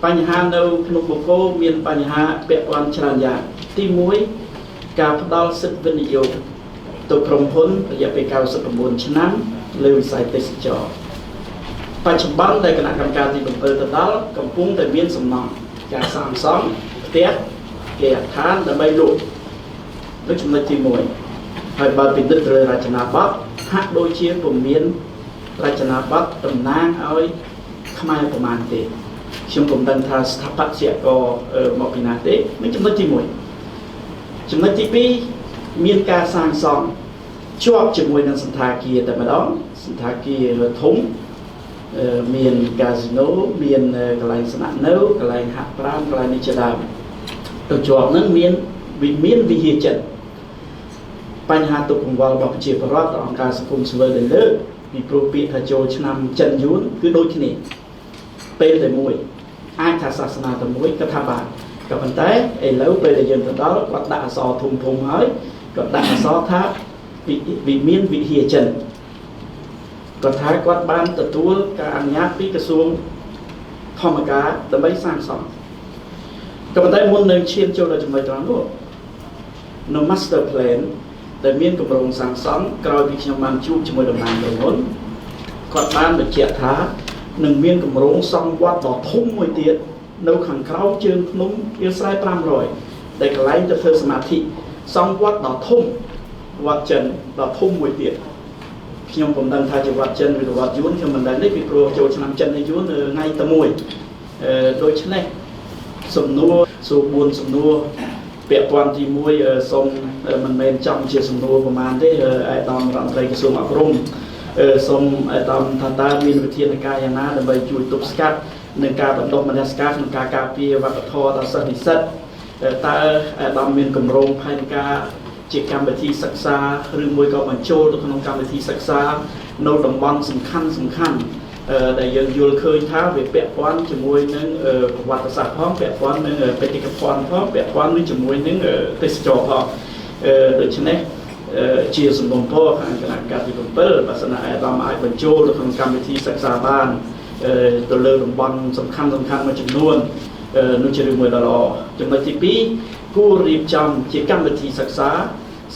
បញ្ហានៅក្នុងបកគោមានបញ្ហាពាក់ព័ន្ធច្រើនយ៉ាងទី1ការផ្ដល់សិទ្ធិវិនិយោគទៅក្រុមហ៊ុនរយៈពេល99ឆ្នាំលើវិស័យទេសចរបច្ចុប្បន្នដែលគណៈកម្មការទី7ទៅដល់កំពុងតែមានសំណង់ការសាងសង់ផ្ទះគេហដ្ឋានដើម្បីលក់ដូចចំណុចទី1ហើយបើពិនិត្យលើរចនាបថហាក់ដូចជាពុំមានរចនាបថតំណាងឲ្យខ្មែរប្រមាណទេខ្ញុំពុំដឹងថាស្ថាបត្យករមកពីណាទេនេះចំណុចទី1ចំណុចទី2មានការសាងសង់ជាប់ជាមួយនឹងសន្តាគារតែម្ដងសន្តាគារធំមានកាស៊ីណូមានកន្លែងស្នាក់នៅកន្លែងហាត់ប្រាណកន្លែងនេះជាដើមទៅជាប់នឹងមានវិហារចិនបញ្ហាទុកកង្វល់របស់ប្រជាពលរដ្ឋអង្គការសង្គមស៊ីវិលដែលលើកពីព្រោះពាក្យថាចូលឆ្នាំចិនយួនគឺដូចគ្នាពេលតែមួយអាចថាសាសនាតែមួយក៏ថាបានក៏ប៉ុន្តែឥឡូវពេលដែលយើងទៅដល់គាត់ដាក់អក្សរធំហើយគាត់ដាក់អក្សរថាមានវិហារចិនគាត់ថាគាត់បានទទួលការអនុញ្ញាតពីក្រសួងធម្មការដើម្បីសាងសង់ក៏ប៉ុន្តែមុននឹងឈានចូលដល់ចំណុចត្រង់នោះនៅ Master Plan ដែលមានគម្រោងសាងសង់ក្រោយពីខ្ញុំបានជួបជាមួយតំណាងក្រុមហ៊ុនគាត់បានបញ្ជាក់ថានឹងមានគម្រោងសង់វត្តដ៏ធំមួយទៀតនៅខាងក្រោមជើងភ្នំវាលស្រែ500ដែលកន្លែងទៅធ្វើសមាធិសង់វត្តដ៏ធំវត្តចិនដ៏ធំមួយទៀតខ្ញុំពុំដឹងថាជាវត្តចិនឬវត្តយួនខ្ញុំមិនដឹងទេពីព្រោះចូលឆ្នាំចិនហើយយួនថ្ងៃតែមួយដូច្នេះសំណួរសួរ4សំណួរពាក់ព័ន្ធទី1សូមមិនមែនចង់ជាសំណួរប្រមាណទេឯកឧត្តមរដ្ឋមន្ត្រីក្រសួងអប់រំសូមឯកឧត្តមថាតើមានវិធានការយ៉ាងណាដើម្បីជួយទប់ស្កាត់នឹងការបណ្ដុះបណ្ដាលការក្នុងការការពារវប្បធម៌ដល់សិស្សនិស្សិតតើឯកឧត្តមមានគម្រោងផែនការជាកម្មវិធីសិក្សាឬមួយក៏បញ្ចូលទៅក្នុងកម្មវិធីសិក្សានៅតំបន់សំខាន់ដែលយើងយល់ឃើញថាវាពាក់ព័ន្ធជាមួយនឹងប្រវត្តិសាស្ត្រផងពាក់ព័ន្ធនឹងបេតិកភណ្ឌផងពាក់ព័ន្ធនឹងជាមួយនឹងទេសចរផងដូច្នេះជាសំណុំពរខាងគណៈកម្មការទី7បើសិនឯកឧត្តមអាចបញ្ចូលទៅក្នុងកម្មវិធីសិក្សាបានទៅលើតំបន់សំខាន់មួយចំនួននោះជារឿងមួយដ៏ល្អចំណុចទី2គួររៀបចំជាកម្មវិធីសិក្សា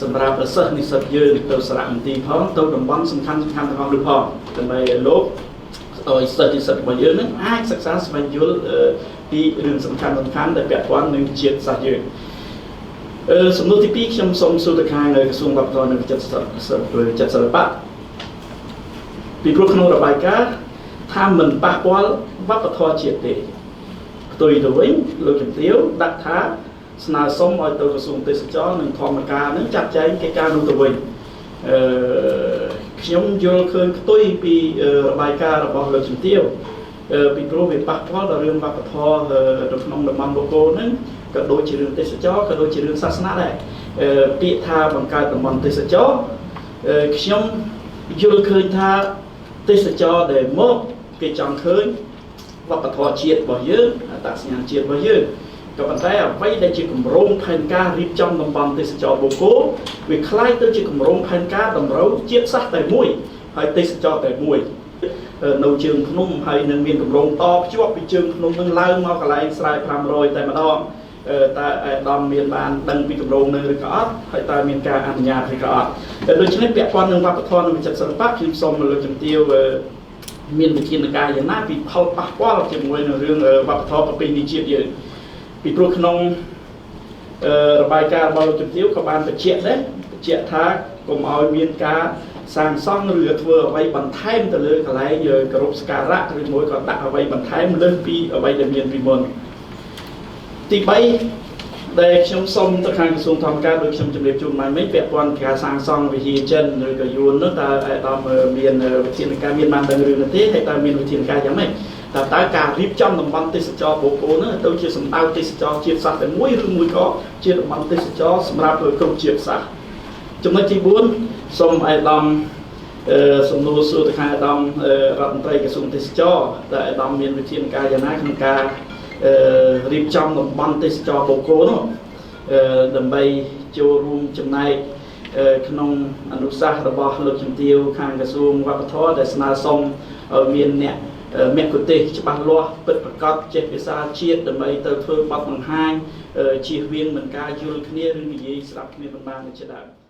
សម្រាប់សិស្សនិស្សិតយើងទៅសារមន្ទីរផងទៅតំបន់សំខាន់ទាំងអស់នោះផងដើម្បីលោកឲ្យសិស្សនិស្សិតរបស់យើងនឹងអាចសិក្សាស្វែងយល់ពីរឿងសំខាន់ដែលពាក់ព័ន្ធនឹងជាតិសាសន៍យើងសំណួរទី2ខ្ញុំសូមសួរទៅខាងក្រសួងវប្បធម៌និងចិត្តសិល្បៈពីព្រោះក្នុងរបាយការណ៍ថាមិនប៉ះពាល់វប្បធម៌ជាតិទេផ្ទុយទៅវិញលោកជំទាវដាក់ថាស្នើសុំឲ្យទៅក្រសួងទេសចរនិងធម្មការនឹងចាត់ចែងកិច្ចការនោះទៅវិញខ្ញុំយល់ឃើញផ្ទុយពីរបាយការណ៍របស់លោកជំទាវពីព្រោះវាប៉ះពាល់ដល់រឿងវប្បធម៌នៅក្នុងតំបន់បូកគោហ្នឹងក៏ដូចជារឿងទេសចរក៏ដូចជារឿងសាសនាដែរពាក្យថាបង្កើតតំបន់ទេសចរខ្ញុំយល់ឃើញថាទេសចរដែលមកគេចង់ឃើញវប្បធម៌ជាតិរបស់យើងអត្តសញ្ញាណជាតិរបស់យើងក៏ប៉ុន្តែអ្វីដែលជាគម្រោងផែនការរៀបចំតំបន់ទេសចរបូកគោវាคล้ายទៅជាគម្រោងផែនការតម្រូវជាតិសាសន៍តែមួយហើយទេសចរតែមួយនៅជើងភ្នំហើយនឹងមានគម្រោងតភ្ជាប់ពីជើងភ្នំនឹងឡើងមកកន្លែងស្រែ500តែម្ដងតើអាដាមមានបានដឹងពីគម្រោងនឹងឬក៏អត់ហើយតើមានការអនុញ្ញាតឬក៏អត់ដូច្នេះពាក់ព័ន្ធនឹងវប្បធម៌និងវិចិត្រសិល្បៈខ្ញុំសូមលើកជំទាវមានវិធានការយ៉ាងណាពីផលប៉ះពាល់ជាមួយនឹងរឿងវប្បធម៌ប្រពៃណីជាតិយើងពីព្រោះក្នុងរបាយការណ៍របស់លោកជំទាវក៏បានបញ្ជាក់ដែរបញ្ជាក់ថាកុំឲ្យមានការសាងសង់ឬធ្វើអ្វីបន្ថែមទៅលើកន្លែងគោរពសក្ការៈឬមួយក៏ដាក់អ្វីបន្ថែមលើសពីអ្វីដែលមានពីមុនទី3ដែលខ្ញុំសូមទៅខាងក្រសួងធម្មការដោយខ្ញុំជម្រាបជូនមកមិញពាក់ព័ន្ធការសាងសង់វិហារចិនឬក៏យួននោះតើអាដាមមានវិធានការមានបានដឹងរឿងនោះទេហើយតើមានវិធានការយ៉ាងម៉េចតើការរៀបចំតំបន់ទេសចរបូកគោនោះទៅជាសម្ដៅទេសចរជាតិសាសន៍តែមួយឬមួយក៏ជាតំបន់ទេសចរសម្រាប់គ្រប់ជាតិសាសន៍ចំណុចទី4សូមអាដាមសំណួរសួរទៅខាងអាដាមរដ្ឋមន្ត្រីក្រសួងទេសចរតើអាដាមមានវិធានការយ៉ាងណាក្នុងការរៀបចំតំបន់ទេសចរបូកគោនោះដើម្បីចូលរួមចំណែកក្នុងអនុសាសន៍របស់លោកជំទាវខាងក្រសួងវប្បធម៌ដែលស្នើសុំឲ្យមានអ្នក មគ្គុទេសច្បាស់លាស់ពិតប្រាកដចេះភាសាជាតិដើម្បីទៅធ្វើបទបង្ហាញជៀសវាងមិនការយល់គ្នាឬនិយាយស្ដាប់គ្នាមិនបានជាដើម